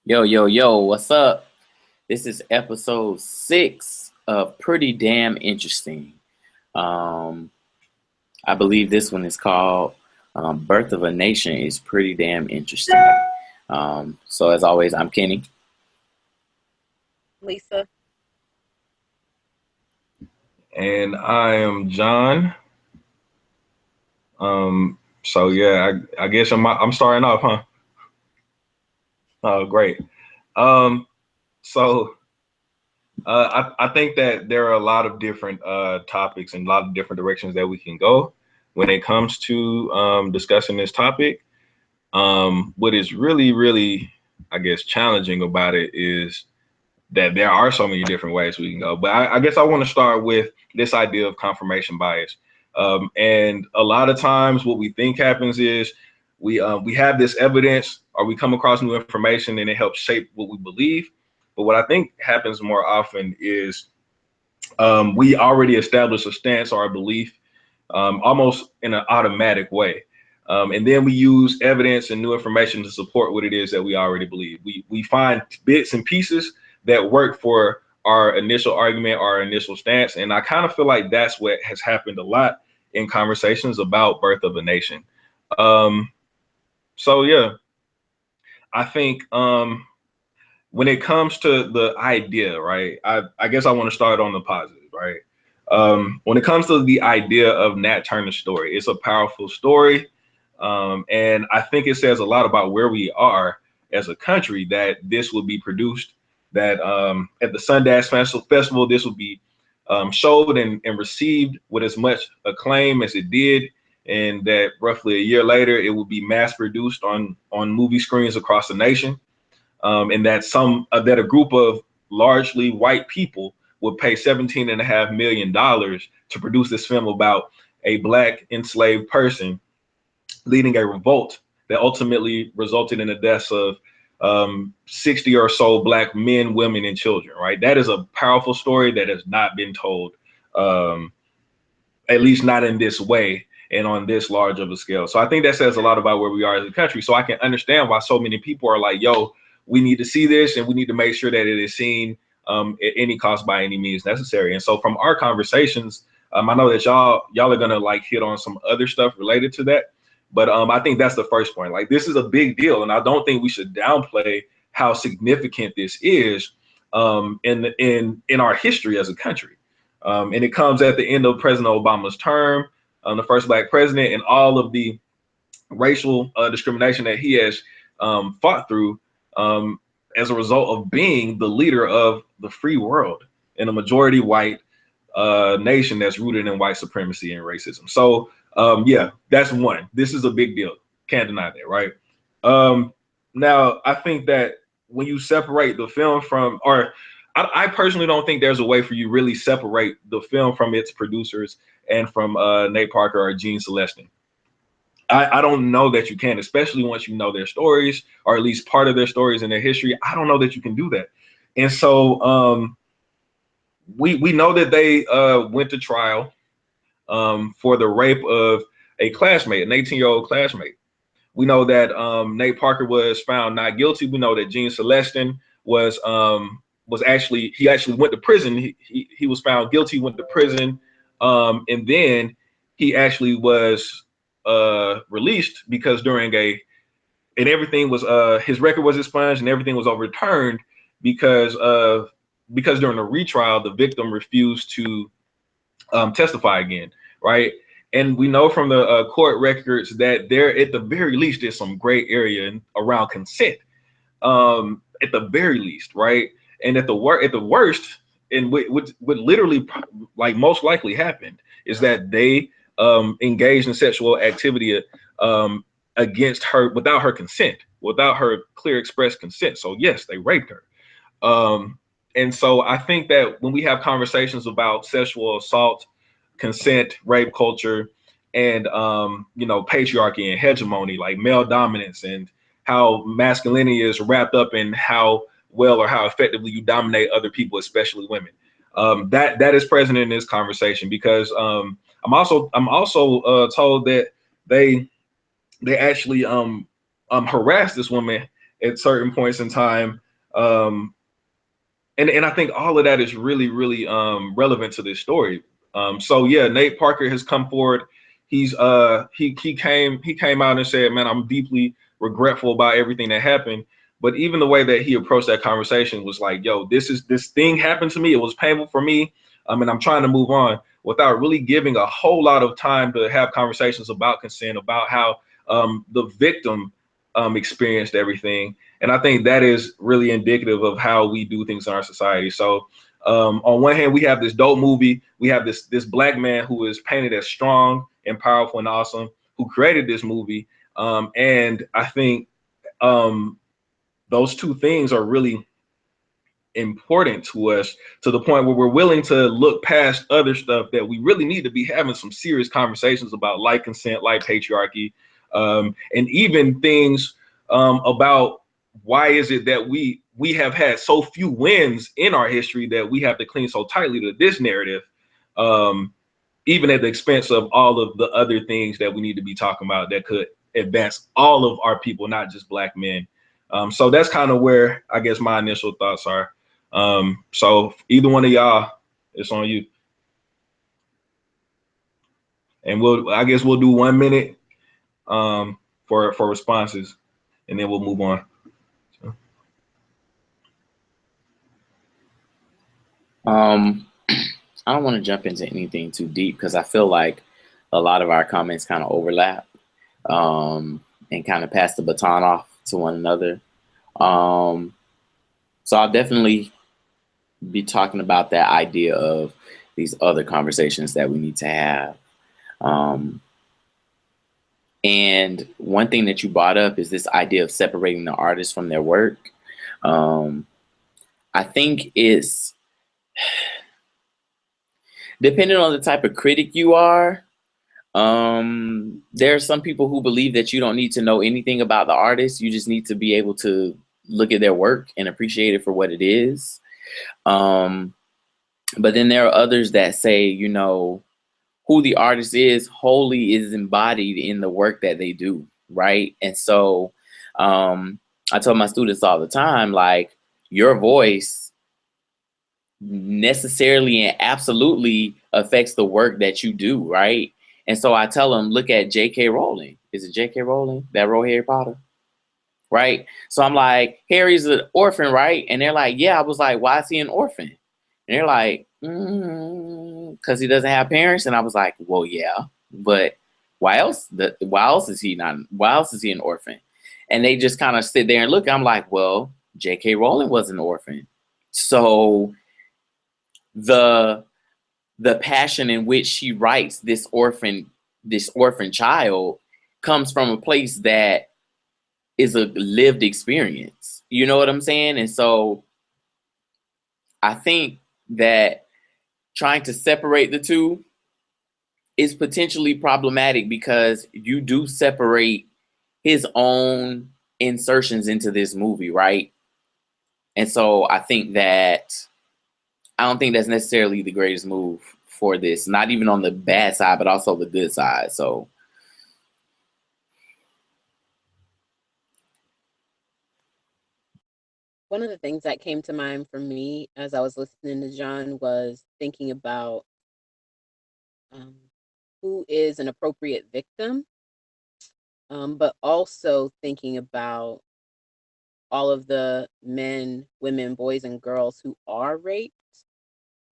Yo, yo, yo, what's up? This is episode 6 of Pretty Damn Interesting. Um, I believe this one is called Birth of a Nation is Pretty Damn Interesting. So, as always, I'm Kenny. Lisa. And I am John. So yeah, I guess I'm starting off, huh? Oh, great. Um, so I think that there are a lot of different topics and a lot of different directions that we can go when it comes to discussing this topic. What is really, I guess, challenging about it is that there are so many different ways we can go. But I guess I want to start with this idea of confirmation bias. And a lot of times what we think happens is we have this evidence or we come across new information and it helps shape what we believe. But what I think happens more often is we already establish a stance or a belief almost in an automatic way. And then we use evidence and new information to support what it is that we already believe. We find bits and pieces that work for our initial argument, our initial stance. And I kind of feel like that's what has happened a lot in conversations about birth of a nation. Um, so yeah, I think when it comes to the idea, right, I guess I want to start on the positive, right? When it comes to the idea of Nat Turner's story, it's a powerful story. And I think it says a lot about where we are as a country that this will be produced, that at the Sundance Festival, this will be showed and received with as much acclaim as it did. And that roughly a year later, it will be mass produced on movie screens across the nation. And that that a group of largely white people would pay $17.5 million to produce this film about a black enslaved person leading a revolt that ultimately resulted in the deaths of 60 or so black men, women, and children. Right, that is a powerful story that has not been told, at least not in this way and on this large of a scale. So I think that says a lot about where we are as a country. So I can understand why so many people are like, yo, we need to see this and we need to make sure that it is seen at any cost by any means necessary. And so from our conversations, I know that y'all are gonna like hit on some other stuff related to that. But I think that's the first point. Like, this is a big deal, and I don't think we should downplay how significant this is in our history as a country. And it comes at the end of President Obama's term, the first black president, and all of the racial discrimination that he has fought through as a result of being the leader of the free world in a majority white nation that's rooted in white supremacy and racism. So yeah, that's one. This is a big deal. Can't deny that, right? Now, I think that when you separate the film from, or I personally don't think there's a way for you really separate the film from its producers and from Nate Parker or Gene Celestin. I don't know that you can, especially once you know their stories, or at least part of their stories and their history. I don't know that you can do that. And so we know that they went to trial for the rape of a classmate, an 18-year-old classmate. We know that Nate Parker was found not guilty. We know that Gene Celestin was actually went to prison. He was found guilty, went to prison, and then he actually was released because everything was his record was expunged and everything was overturned because during the retrial the victim refused to testify again, right? And we know from the court records that there, at the very least, is some gray area around consent. At the very least, right? And at the worst, and what literally, like, most likely happened is that they engaged in sexual activity against her without her consent, without her clear express consent. So yes, they raped her. And so I think that when we have conversations about sexual assault, consent, rape culture, and patriarchy and hegemony, like male dominance, and how masculinity is wrapped up in how well or how effectively you dominate other people, especially women. That is present in this conversation because I'm also told that they actually harassed this woman at certain points in time. Um, and I think all of that is really, really relevant to this story. So yeah, Nate Parker has come forward. He came out and said, "Man, I'm deeply regretful about everything that happened." But even the way that he approached that conversation was like, "Yo, this thing happened to me. It was painful for me, and I'm trying to move on," without really giving a whole lot of time to have conversations about consent, about how the victim experienced everything. And I think that is really indicative of how we do things in our society. So on one hand, we have this dope movie. We have this black man who is painted as strong and powerful and awesome, who created this movie. And I think those two things are really important to us, to the point where we're willing to look past other stuff that we really need to be having some serious conversations about, like consent, like patriarchy, and even things about why is it that we have had so few wins in our history that we have to cling so tightly to this narrative, um, even at the expense of all of the other things that we need to be talking about that could advance all of our people, not just black men. So that's kind of where I guess my initial thoughts are. So either one of y'all, it's on you. And I guess we'll do 1 minute for responses, and then we'll move on. So. I don't want to jump into anything too deep because I feel like a lot of our comments kind of overlap, and kind of pass the baton off to one another. Um, so I'll definitely be talking about that idea of these other conversations that we need to have. Um, and one thing that you brought up is this idea of separating the artist from their work. Um, I think it's depending on the type of critic you are. There are some people who believe that you don't need to know anything about the artist. You just need to be able to look at their work and appreciate it for what it is. Um, but then there are others that say, who the artist is wholly is embodied in the work that they do, right? And so I tell my students all the time, like, your voice necessarily and absolutely affects the work that you do, right? And so I tell them, look at J.K. Rowling. Is it J.K. Rowling that wrote Harry Potter? Right? So I'm like, Harry's an orphan, right? And they're like, yeah. I was like, why is he an orphan? And they're like, because he doesn't have parents. And I was like, well, yeah, but why else? Why else is he not? Why else is he an orphan? And they just kind of sit there and look. I'm like, well, J.K. Rowling was an orphan, so the passion in which she writes this orphan child comes from a place that is a lived experience. You know what I'm saying? And so I think that trying to separate the two is potentially problematic because you do separate his own insertions into this movie, right? And so I don't think that's necessarily the greatest move for this, not even on the bad side, but also the good side. So One of the things that came to mind for me as I was listening to John was thinking about um, who is an appropriate victim, but also thinking about all of the men, women, boys, and girls who are raped,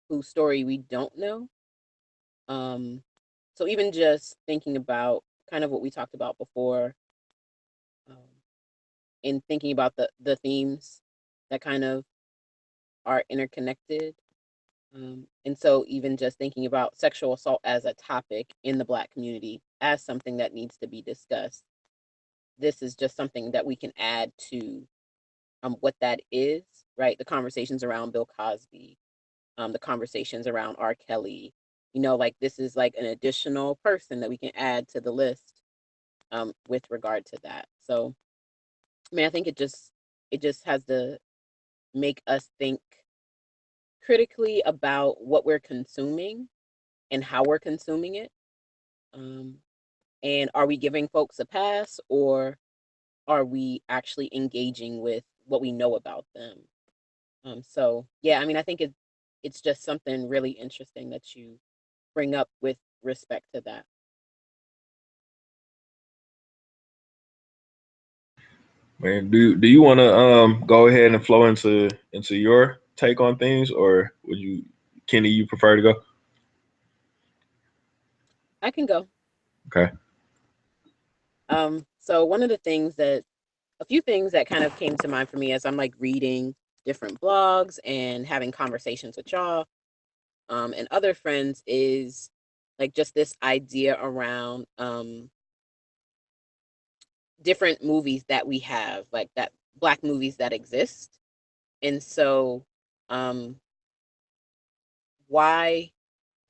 whose story we don't know. Um, so even just thinking about kind of what we talked about before, um, in thinking about the themes that kind of are interconnected. And so even just thinking about sexual assault as a topic in the Black community as something that needs to be discussed, this is just something that we can add to what that is, right? The conversations around Bill Cosby, the conversations around R. Kelly, like this is like an additional person that we can add to the list with regard to that. So, I mean, I think it just has to make us think critically about what we're consuming and how we're consuming it. Um, and are we giving folks a pass, or are we actually engaging with what we know about them? So yeah, I mean, I think it's just something really interesting that you bring up with respect to that. Man, do you want to go ahead and flow into your take on things, or would you, Kenny, you prefer to go? I can go. Okay. So one of the things that a few things that kind of came to mind for me as I'm like reading different blogs and having conversations with y'all and other friends is like just this idea around different movies that we have, like that Black movies that exist. And so um why,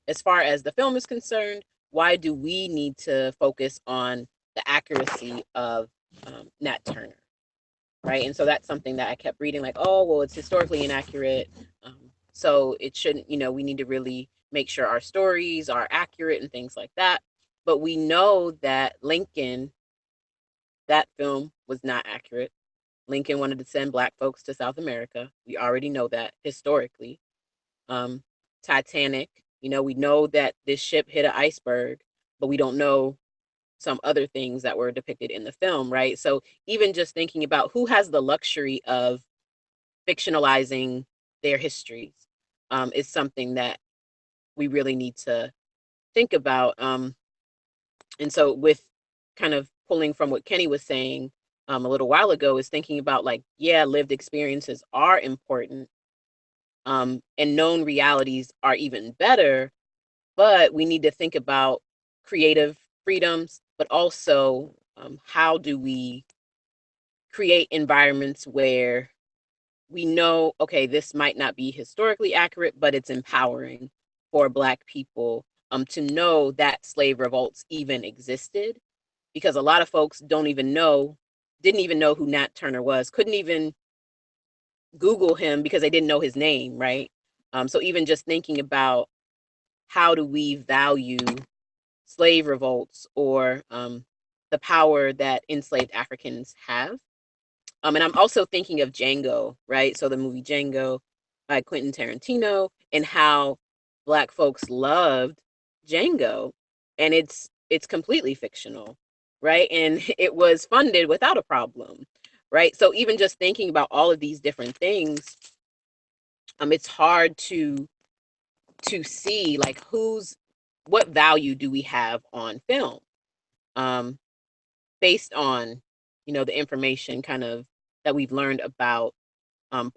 as far as the film is concerned, why do we need to focus on the accuracy of Nat Turner? Right. And so that's something that I kept reading, like, oh, well, it's historically inaccurate. So it shouldn't, we need to really make sure our stories are accurate and things like that. But we know that Lincoln, that film was not accurate. Lincoln wanted to send Black folks to South America. We already know that historically. Um, Titanic, we know that this ship hit an iceberg, but we don't know some other things that were depicted in the film, right? So even just thinking about who has the luxury of fictionalizing their histories is something that we really need to think about. And so with kind of pulling from what Kenny was saying a little while ago is thinking about like, yeah, lived experiences are important, and known realities are even better, but we need to think about creative freedoms, but also how do we create environments where we know, okay, this might not be historically accurate, but it's empowering for Black people to know that slave revolts even existed, because a lot of folks didn't even know who Nat Turner was, couldn't even Google him because they didn't know his name, right? So even just thinking about how do we value slave revolts or the power that enslaved Africans have. And I'm also thinking of Django, right? So the movie Django by Quentin Tarantino, and how Black folks loved Django, and it's completely fictional, right? And it was funded without a problem, right? So even just thinking about all of these different things, it's hard to see like what value do we have on film, um, based on the information kind of that we've learned about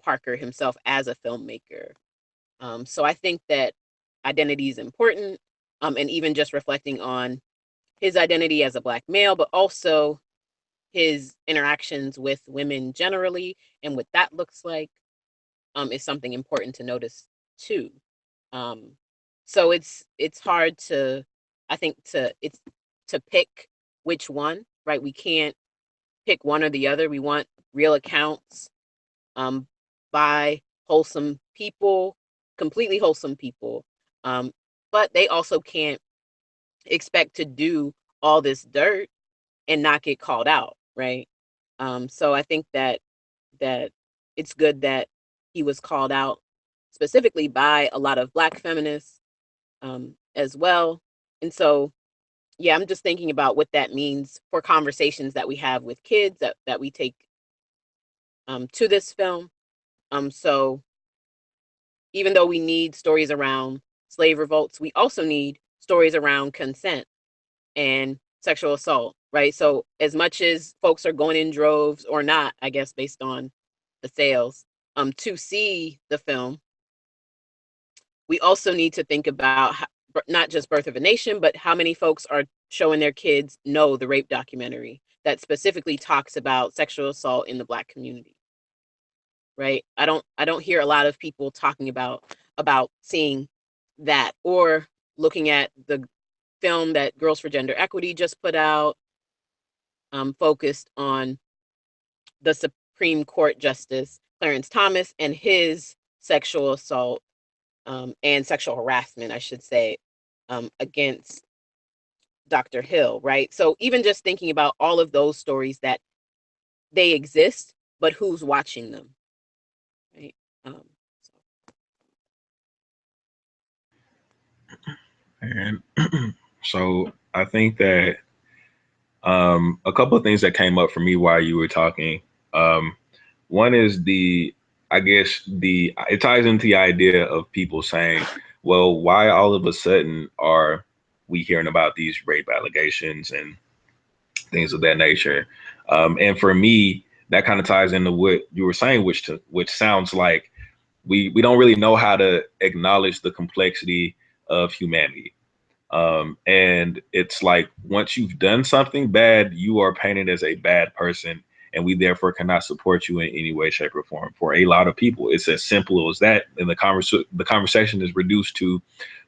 Parker himself as a filmmaker. So I think that identity is important, and even just reflecting on his identity as a Black male, but also his interactions with women generally and what that looks like is something important to notice too. Um, so it's hard to, I think, to pick which one, right? We can't pick one or the other. We want real accounts um, by wholesome people, completely wholesome people. Um, but they also can't expect to do all this dirt and not get called out, right? So I think that it's good that he was called out specifically by a lot of Black feminists as well. And so, yeah, I'm just thinking about what that means for conversations that we have with kids that we take to this film. So even though we need stories around slave revolts, we also need stories around consent and sexual assault, right? So as much as folks are going in droves or not, I guess based on the sales, to see the film, we also need to think about not just Birth of a Nation, but how many folks are showing their kids know the rape documentary that specifically talks about sexual assault in the Black community, right? I don't hear a lot of people talking about seeing that, or looking at the film that Girls for Gender Equity just put out, focused on the Supreme Court Justice Clarence Thomas and his sexual assault and sexual harassment, I should say, against Dr. Hill, right? So even just thinking about all of those stories that they exist, but who's watching them, right? So. And so I think that a couple of things that came up for me while you were talking. One is it ties into the idea of people saying, well, why all of a sudden are we hearing about these rape allegations and things of that nature? And for me, that kind of ties into what you were saying, which sounds like we don't really know how to acknowledge the complexity of humanity. And it's like once you've done something bad, you are painted as a bad person, and we therefore cannot support you in any way, shape, or form. For a lot of people, it's as simple as that. And the conversation is reduced to,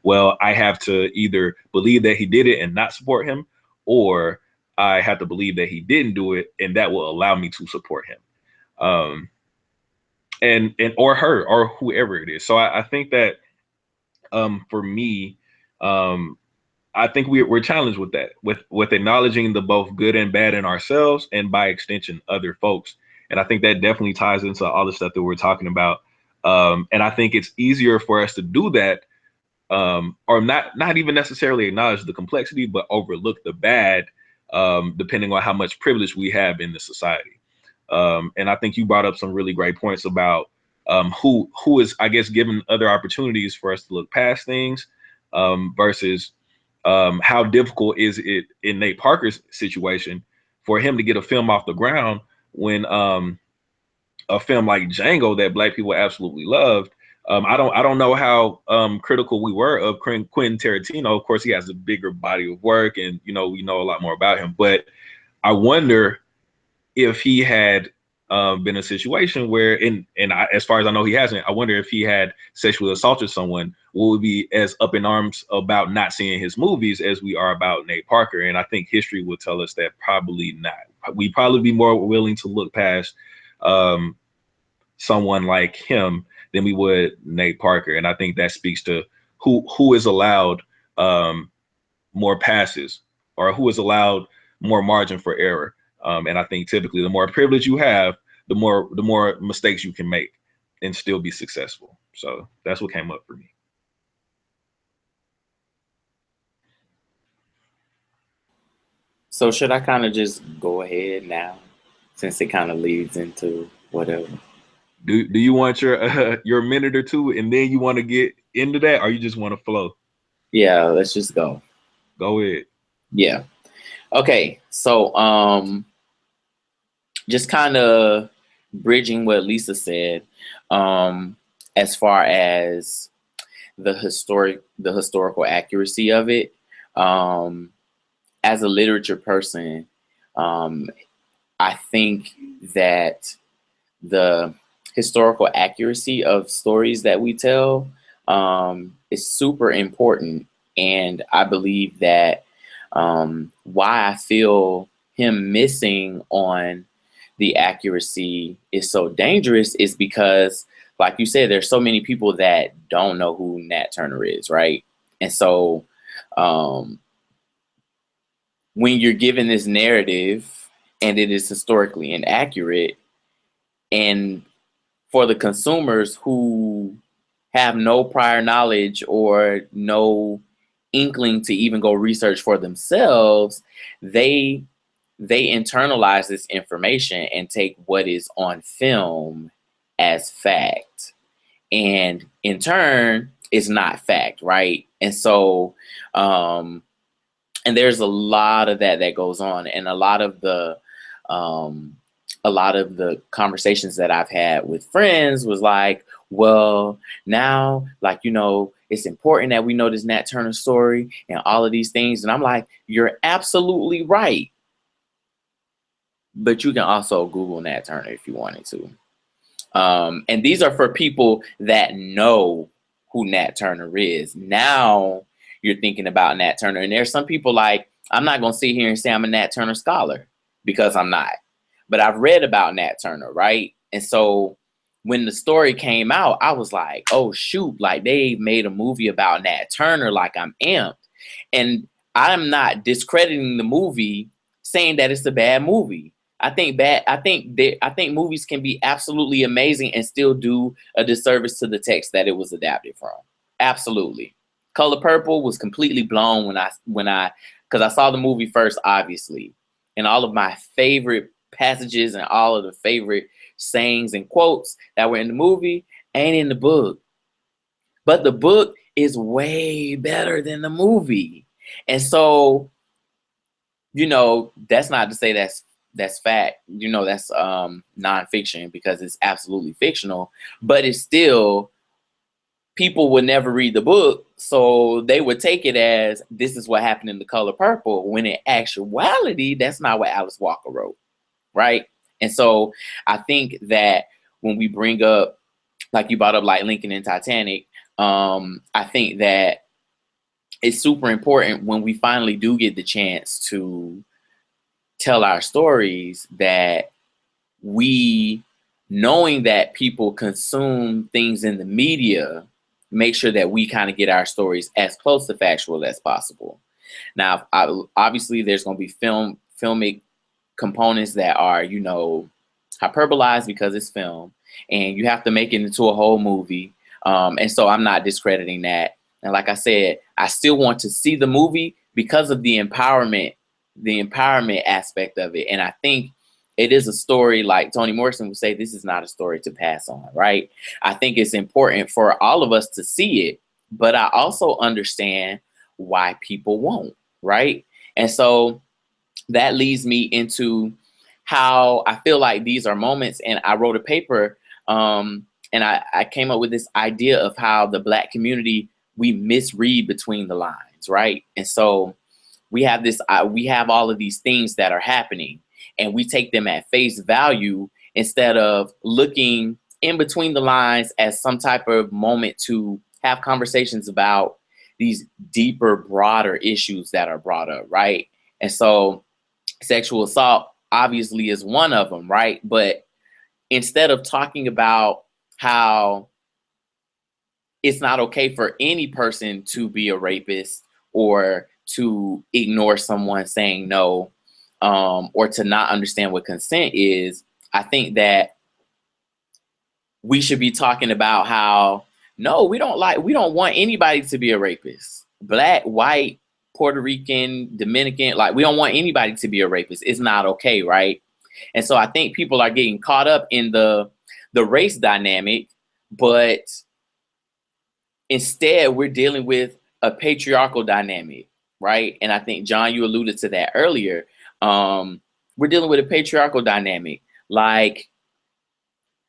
well, I have to either believe that he did it and not support him, or I have to believe that he didn't do it, and that will allow me to support him. And or her or whoever it is. So I think that for me, I think we're challenged with that, with acknowledging the both good and bad in ourselves, and by extension, other folks. And I think that definitely ties into all the stuff that we're talking about. And I think it's easier for us to do that, or not even necessarily acknowledge the complexity, but overlook the bad, depending on how much privilege we have in the society. And I think you brought up some really great points about who is, I guess, given other opportunities for us to look past things, versus how difficult is it in Nate Parker's situation for him to get a film off the ground when a film like Django that Black people absolutely loved. I don't know how critical we were of Quentin Tarantino. Of course, he has a bigger body of work, and we know a lot more about him. But I wonder if he had been in a situation where, as far as I know, he hasn't. I wonder if he had sexually assaulted someone, will we be as up in arms about not seeing his movies as we are about Nate Parker? And I think history will tell us that probably not. We'd probably be more willing to look past someone like him than we would Nate Parker. And I think that speaks to who is allowed more passes, or who is allowed more margin for error. And I think typically the more privilege you have, the more mistakes you can make and still be successful. So that's what came up for me. So should I kind of just go ahead now, since it kind of leads into whatever? Do you want your minute or two, and then you want to get into that, or you just want to flow? Yeah, let's just go. Go ahead. Yeah. Okay. So just kind of bridging what Lisa said, as far as the historical accuracy of it. As a literature person, I think that the historical accuracy of stories that we tell is super important. And I believe that why I feel him missing on the accuracy is so dangerous is because, like you said, there's so many people that don't know who Nat Turner is, right? And so when you're given this narrative and it is historically inaccurate, and for the consumers who have no prior knowledge or no inkling to even go research for themselves, they internalize this information and take what is on film as fact, and in turn it's not fact, right? And so and there's a lot of that goes on, and a lot of the conversations that I've had with friends was like, well, now, like, it's important that we know this Nat Turner story and all of these things. And I'm like, you're absolutely right. But you can also Google Nat Turner if you wanted to. And these are for people that know who Nat Turner is. Now you're thinking about Nat Turner. And there's some people like, I'm not going to sit here and say I'm a Nat Turner scholar, because I'm not. But I've read about Nat Turner, right? And so when the story came out, I was like, oh, shoot, like they made a movie about Nat Turner, like I'm amped. And I'm not discrediting the movie, saying that it's a bad movie. I think movies can be absolutely amazing and still do a disservice to the text that it was adapted from. Absolutely. Color Purple was completely blown when I because I saw the movie first, obviously, and all of my favorite passages and all of the favorite sayings and quotes that were in the movie ain't in the book. But the book is way better than the movie. And so, that's not to say that's fact. That's nonfiction because it's absolutely fictional, but it's still people would never read the book, so they would take it as this is what happened in The Color Purple, when in actuality, that's not what Alice Walker wrote, right? And so I think that when we bring up, like you brought up, like Lincoln and Titanic, I think that it's super important when we finally do get the chance to tell our stories that we, knowing that people consume things in the media, make sure that we kind of get our stories as close to factual as possible. Now, obviously, there's going to be filmic components that are, hyperbolized because it's film, and you have to make it into a whole movie. And so I'm not discrediting that. And like I said, I still want to see the movie because of the empowerment aspect of it. And I think it is a story, like Toni Morrison would say, this is not a story to pass on, right? I think it's important for all of us to see it, but I also understand why people won't, right? And so that leads me into how I feel like these are moments. And I wrote a paper, and I came up with this idea of how the Black community, we misread between the lines, right? And so we have all of these things that are happening, and we take them at face value instead of looking in between the lines as some type of moment to have conversations about these deeper, broader issues that are brought up, right? And so sexual assault obviously is one of them, right? But instead of talking about how it's not okay for any person to be a rapist or to ignore someone saying no, or to not understand what consent is, I think that we should be talking about how no, we don't want anybody to be a rapist. Black, white, Puerto Rican, Dominican, like we don't want anybody to be a rapist. It's not okay, right? And so I think people are getting caught up in the race dynamic, but instead we're dealing with a patriarchal dynamic, right? And I think John, you alluded to that earlier. We're dealing with a patriarchal dynamic. Like,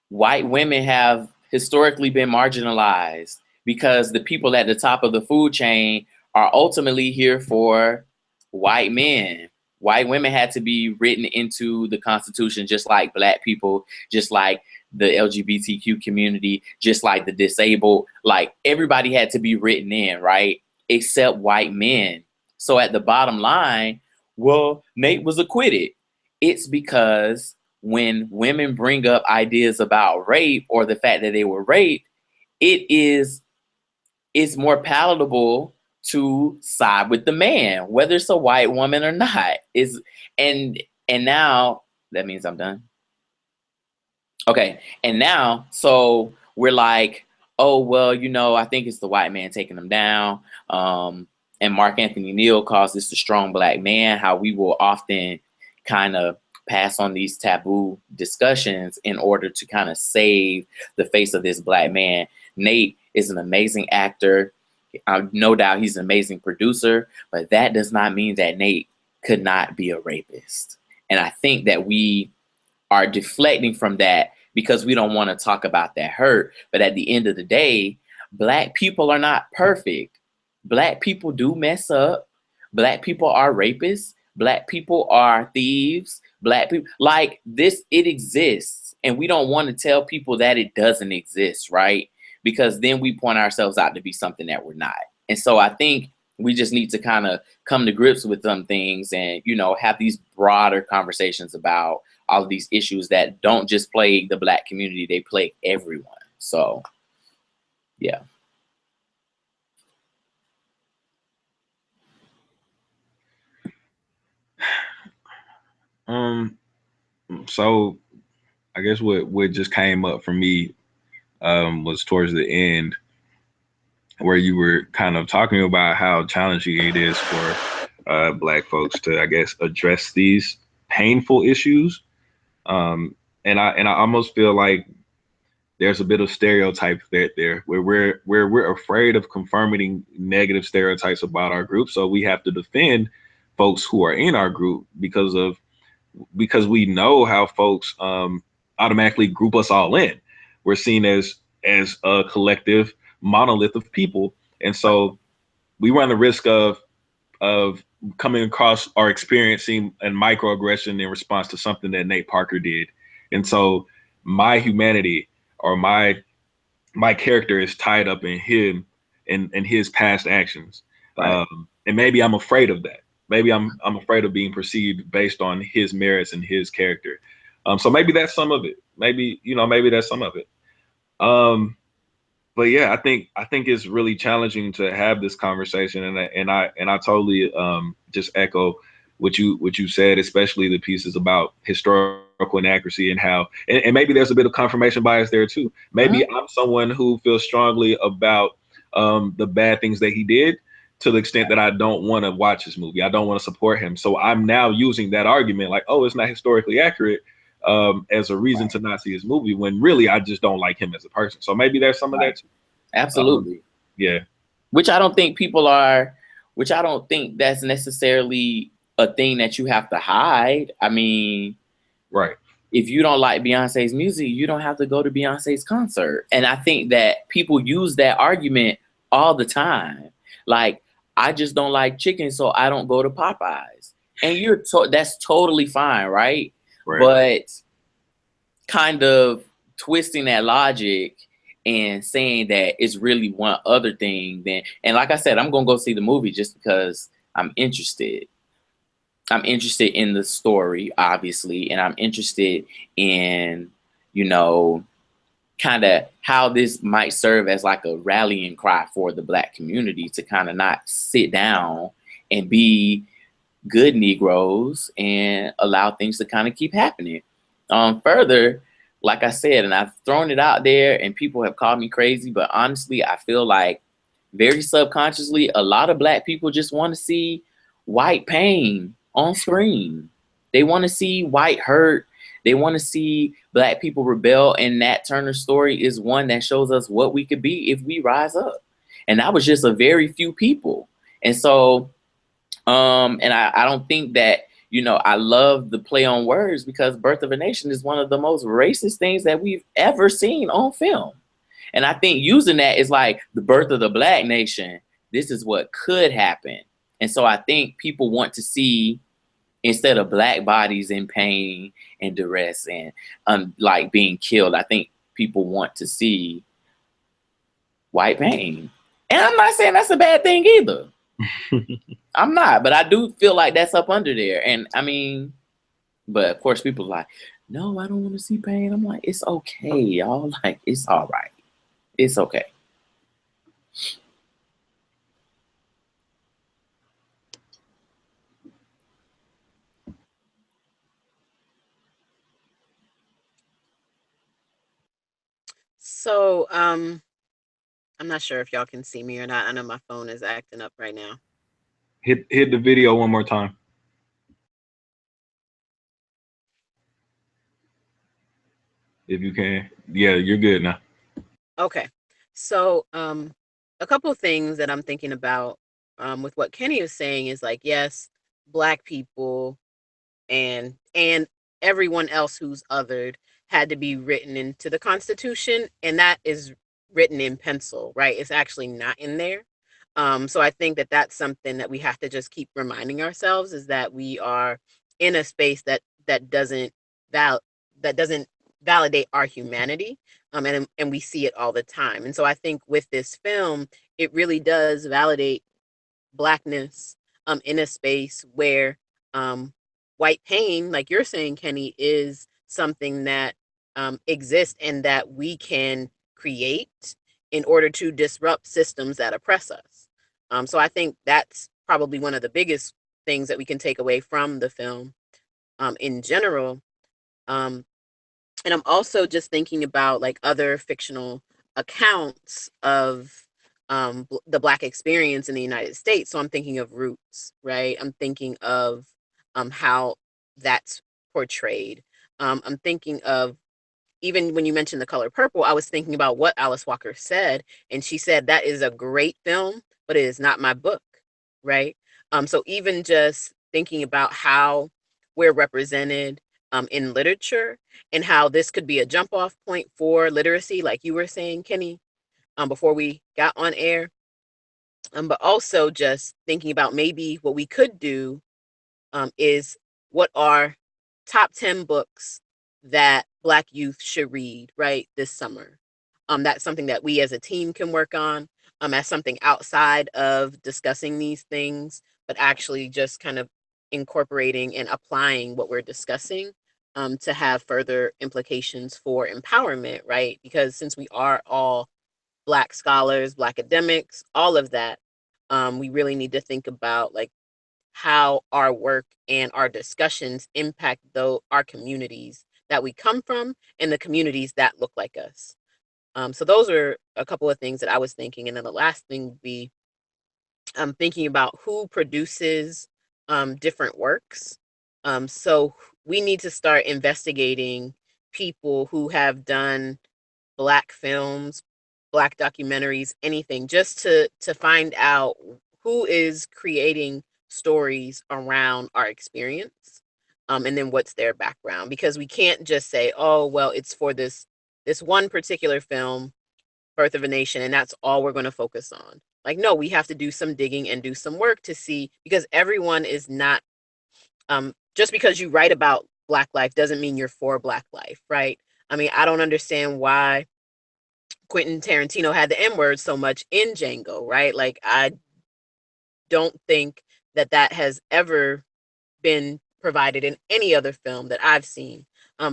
white women have historically been marginalized because the people at the top of the food chain are ultimately here for white men. White women had to be written into the Constitution, just like Black people, just like the LGBTQ community, just like the disabled. Like, everybody had to be written in, right? Except white men. So at the bottom line, well, Nate was acquitted. It's because when women bring up ideas about rape or the fact that they were raped, it's more palatable to side with the man, whether it's a white woman or not. And now that means I'm done. Okay. And now, so we're like, oh, well, I think it's the white man taking them down. And Mark Anthony Neal calls this the strong Black man, how we will often kind of pass on these taboo discussions in order to kind of save the face of this Black man. Nate is an amazing actor. No doubt he's an amazing producer, but that does not mean that Nate could not be a rapist. And I think that we are deflecting from that because we don't want to talk about that hurt. But at the end of the day, Black people are not perfect. Black people do mess up. Black people are rapists. Black people are thieves. Black people, like this, it exists. And we don't want to tell people that it doesn't exist, right? Because then we point ourselves out to be something that we're not. And so I think we just need to kind of come to grips with some things and, have these broader conversations about all of these issues that don't just plague the Black community, they plague everyone. So, yeah. So I guess what just came up for me was towards the end where you were kind of talking about how challenging it is for Black folks to, I guess, address these painful issues. And I almost feel like there's a bit of stereotype there where we're afraid of confirming negative stereotypes about our group, so we have to defend folks who are in our group because we know how folks automatically group us all in. We're seen as a collective monolith of people, and so we run the risk of coming across or experiencing a microaggression in response to something that Nate Parker did. And so my humanity or my character is tied up in him and his past actions. Right. And maybe I'm afraid of that. Maybe I'm afraid of being perceived based on his merits and his character. So maybe that's some of it. Maybe that's some of it. Um, but yeah, I think it's really challenging to have this conversation, and I totally just echo what you said, especially the pieces about historical inaccuracy and how, and maybe there's a bit of confirmation bias there too. Maybe Uh-huh. I'm someone who feels strongly about the bad things that he did to the extent that I don't want to watch his movie. I don't want to support him. So I'm now using that argument like, oh, it's not historically accurate as a reason Right. to not see his movie when really I just don't like him as a person. So maybe there's some of Right. that too. Um, Absolutely. yeah, Which I don't think people are, which I don't think that's necessarily a thing that you have to hide. I mean, right, if you don't like Beyonce's music, you don't have to go to Beyonce's concert. And I think that people use that argument all the time. Like, I just don't like chicken, so I don't go to Popeyes. And that's totally fine, right? right. But kind of twisting that logic and saying that it's really one other thing then, and like I said, I'm gonna go see the movie just because I'm interested in the story, obviously, and I'm interested in, you know, kind of how this might serve as like a rallying cry for the Black community to kind of not sit down and be good Negroes and allow things to kind of keep happening. Further, like I said, and I've thrown it out there, and people have called me crazy, but honestly, I feel like very subconsciously, a lot of Black people just want to see white pain on screen. They want to see white hurt. They want to see Black people rebel. And Nat Turner's story is one that shows us what we could be if we rise up. And that was just a very few people. And so, and I don't think that, I love the play on words because Birth of a Nation is one of the most racist things that we've ever seen on film. And I think using that is like the birth of the Black nation. This is what could happen. And so I think people want to see, instead of Black bodies in pain and duress and like being killed, I think people want to see white pain. And I'm not saying that's a bad thing either. I'm not, but I do feel like that's up under there. And I mean, but of course, people are like, no, I don't want to see pain. I'm like, it's okay, y'all. Like, it's all right. It's okay. So, I'm not sure if y'all can see me or not. I know my phone is acting up right now. Hit the video one more time if you can. Yeah, you're good now. Okay. So, a couple of things that I'm thinking about with what Kenny is saying is like, yes, Black people and everyone else who's othered had to be written into the Constitution, and that is written in pencil, right? It's actually not in there. So I think that that's something that we have to just keep reminding ourselves is that we are in a space that doesn't val that doesn't validate our humanity, and we see it all the time. And so I think with this film, it really does validate Blackness in a space where um, white pain, like you're saying, Kenny, is something that exists and that we can create in order to disrupt systems that oppress us. So I think that's probably one of the biggest things that we can take away from the film in general. And I'm also just thinking about like other fictional accounts of the Black experience in the United States. So I'm thinking of Roots, right? I'm thinking of how that's portrayed. I'm thinking of, even when you mentioned The Color Purple, I was thinking about what Alice Walker said, and she said that is a great film, but it is not my book, right? So even just thinking about how we're represented in literature, and how this could be a jump off point for literacy, like you were saying, Kenny, before we got on air. But also just thinking about maybe what we could do is what are top 10 books that Black youth should read, right, this summer. That's something that we as a team can work on, as something outside of discussing these things, but actually just kind of incorporating and applying what we're discussing to have further implications for empowerment, right? Because since we are all Black scholars, Black academics, all of that, we really need to think about like how our work and our discussions impact though our communities that we come from and the communities that look like us. So those are a couple of things that I was thinking. And then the last thing would be thinking about who produces different works. So we need to start investigating people who have done Black films, Black documentaries, anything, just to find out who is creating stories around our experience, and then what's their background. Because we can't just say, oh, well, it's for this one particular film, Birth of a Nation, and that's all we're going to focus on. Like, no, we have to do some digging and do some work to see, because everyone is not, just because you write about Black life doesn't mean you're for Black life, right? I mean, I don't understand why Quentin Tarantino had the N word so much in Django, right? Like, I don't think that that has ever been provided in any other film that I've seen,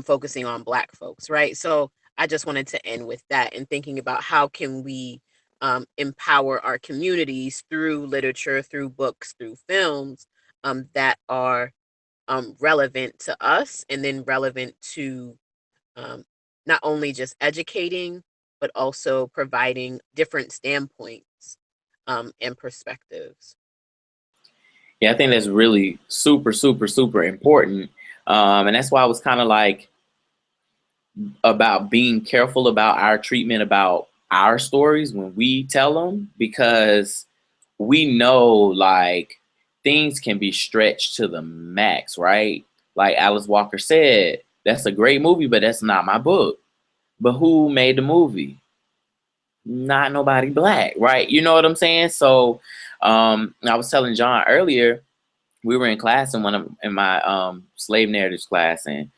focusing on Black folks, right? So I just wanted to end with that and thinking about how can we empower our communities through literature, through books, through films that are relevant to us, and then relevant to um, not only just educating, but also providing different standpoints and perspectives. Yeah, I think that's really super, super, super important. And that's why I was kind of like about being careful about our treatment about our stories when we tell them, because we know like things can be stretched to the max, right? Like Alice Walker said, that's a great movie, but that's not my book. But who made the movie? Not nobody Black, right? You know what I'm saying? So I was telling John earlier, we were in class in my slave narratives class, and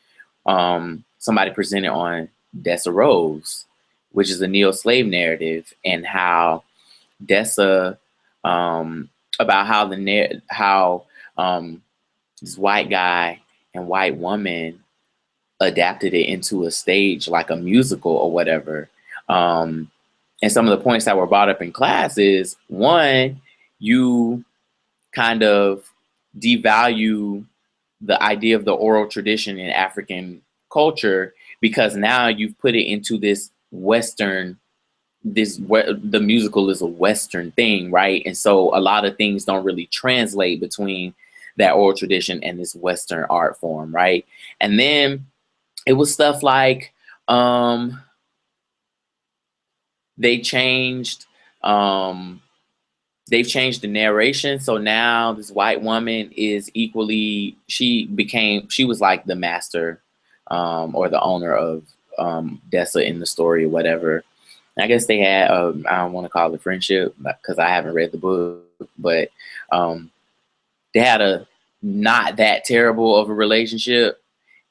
somebody presented on Dessa Rose, which is a neo-slave narrative, and how Dessa, about how this white guy and white woman adapted it into a stage like a musical or whatever. And some of the points that were brought up in class is, one, you kind of devalue the idea of the oral tradition in African culture, because now you've put it into this Western, the musical is a Western thing, right? And so a lot of things don't really translate between that oral tradition and this Western art form, right? And then it was stuff like they changed um, they've changed the narration. So now this white woman is equally, she was like the master or the owner of Dessa in the story or whatever. And I guess they had, I don't want to call it friendship because I haven't read the book, but they had a not that terrible of a relationship.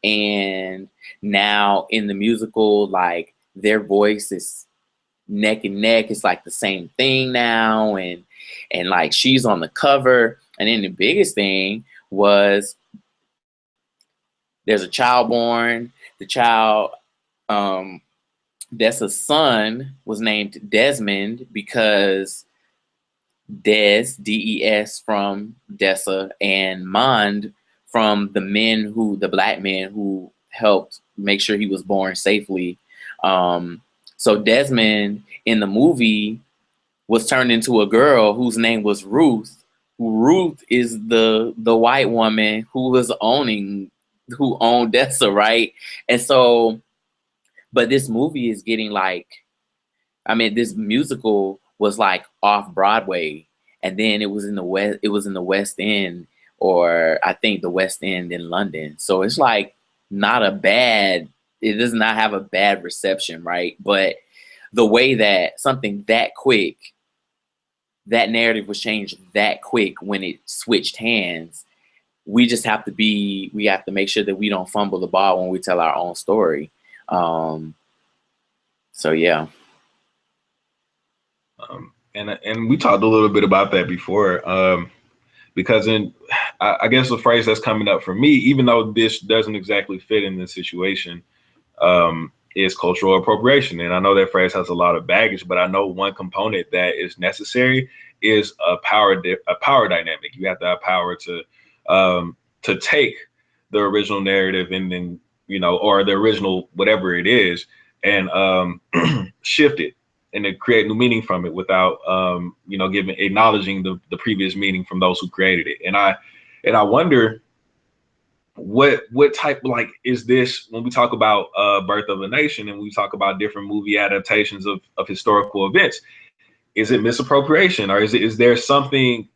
And now in the musical, like their voice is neck and neck. It's like the same thing now, and like she's on the cover. And then the biggest thing was there's a child born. The child, Dessa's son, was named Desmond because Des from Dessa, and Mond from the Black men who helped make sure he was born safely. So Desmond in the movie was turned into a girl whose name was Ruth. Ruth is the white woman who owned Dessa, right? And so, but this movie is getting like, I mean, this musical was like off Broadway, and then it was in the West. It was in the West End, or I think the West End in London. So it's like not a bad. It does not have a bad reception, right? But the way that something that quick, that narrative was changed that quick when it switched hands. We have to make sure that we don't fumble the ball when we tell our own story. So yeah. And we talked a little bit about that before, because I guess the phrase that's coming up for me, even though this doesn't exactly fit in this situation, is cultural appropriation. And I know that phrase has a lot of baggage, but I know one component that is necessary is a power dynamic. You have to have power to take the original narrative and then, or the original whatever it is, and shift it and then create new meaning from it without acknowledging the previous meaning from those who created it. And I wonder what type, like, is this when we talk about Birth of a Nation and we talk about different movie adaptations of historical events? Is it misappropriation, or is there something?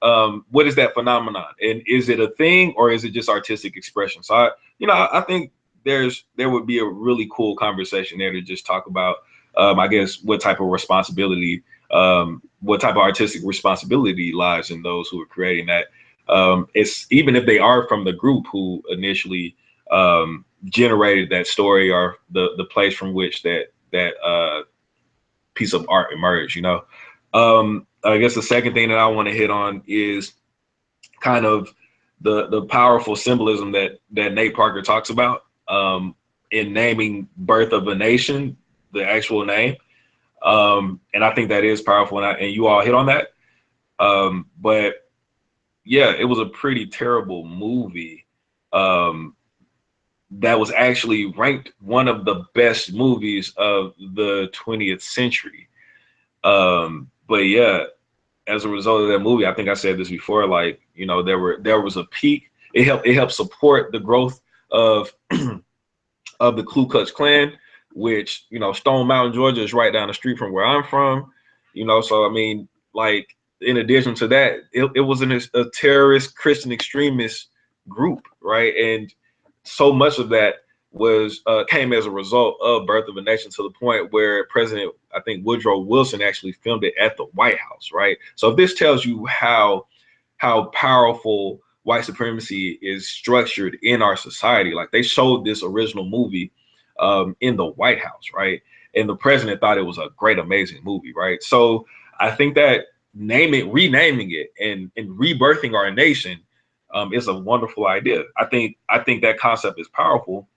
What is that phenomenon, and is it a thing, or is it just artistic expression? So I think there would be a really cool conversation there to just talk about, I guess, what type of responsibility, what type of artistic responsibility lies in those who are creating that. It's even if they are from the group who initially generated that story, or the place from which that piece of art emerged. I guess the second thing that I want to hit on is kind of the powerful symbolism that Nate Parker talks about in naming Birth of a Nation, the actual name. And I think that is powerful, and you all hit on that. But yeah, it was a pretty terrible movie. That was actually ranked one of the best movies of the 20th century. But yeah, as a result of that movie, I think I said this before, like, there was a peak. It helped support the growth of of the Ku Klux Klan, which, Stone Mountain, Georgia is right down the street from where I'm from. So I mean, like, in addition to that, it was a terrorist Christian extremist group, right? And so much of that was came as a result of Birth of a Nation, to the point where President, I think, Woodrow Wilson actually filmed it at the White House, right? So if this tells you how powerful white supremacy is structured in our society, like, they showed this original movie in the White House, right? And the president thought it was a great, amazing movie, right? So I think that renaming it and rebirthing our nation is a wonderful idea. I think that concept is powerful.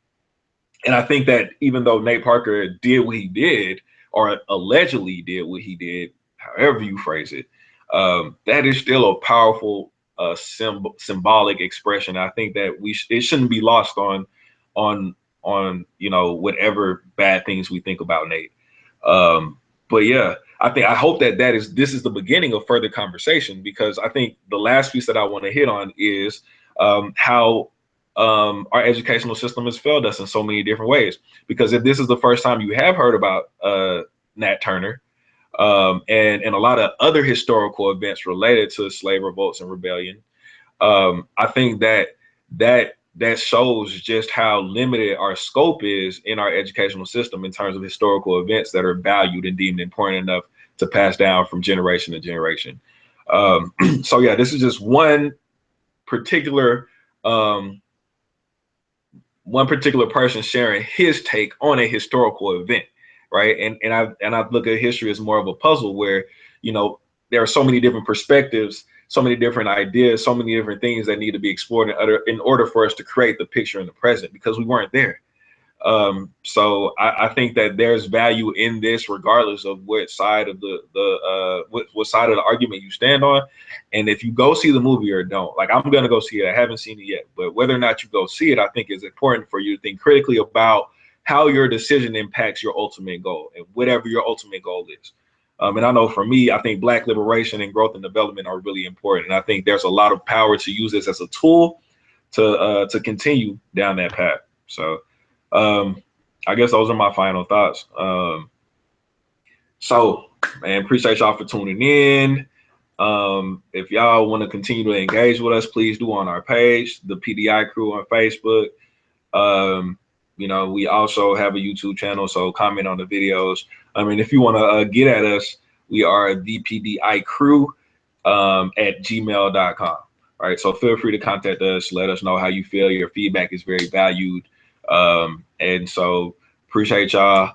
And I think that even though Nate Parker did what he did, or allegedly did what he did, however you phrase it, that is still a powerful symbolic expression. I think that it shouldn't be lost on whatever bad things we think about Nate. But yeah, I hope that this is the beginning of further conversation, because I think the last piece that I want to hit on is how our educational system has failed us in so many different ways. Because if this is the first time you have heard about Nat Turner and a lot of other historical events related to slave revolts and rebellion, I think that shows just how limited our scope is in our educational system in terms of historical events that are valued and deemed important enough to pass down from generation to generation. So yeah, this is just one particular person sharing his take on a historical event, right? And I look at history as more of a puzzle where, there are so many different perspectives, so many different ideas, so many different things that need to be explored in order for us to create the picture in the present, because we weren't there. So I think that there's value in this, regardless of what side of what side of the argument you stand on. And if you go see the movie or don't, like I'm gonna go see it. I haven't seen it yet, but whether or not you go see it, I think is important for you to think critically about how your decision impacts your ultimate goal and whatever your ultimate goal is. And I know for me, I think Black liberation and growth and development are really important. And I think there's a lot of power to use this as a tool to continue down that path. So I guess those are my final thoughts. So, man, appreciate y'all for tuning in. If y'all want to continue to engage with us, please do on our page, the PDI Crew on Facebook. We also have a YouTube channel, so comment on the videos. I mean, if you want to get at us, we are the PDI Crew at gmail.com. All right, so feel free to contact us. Let us know how you feel. Your feedback is very valued. And so appreciate y'all.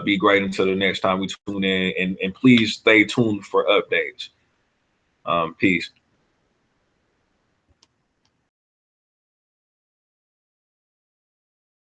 Be great until the next time we tune in, and please stay tuned for updates. Peace.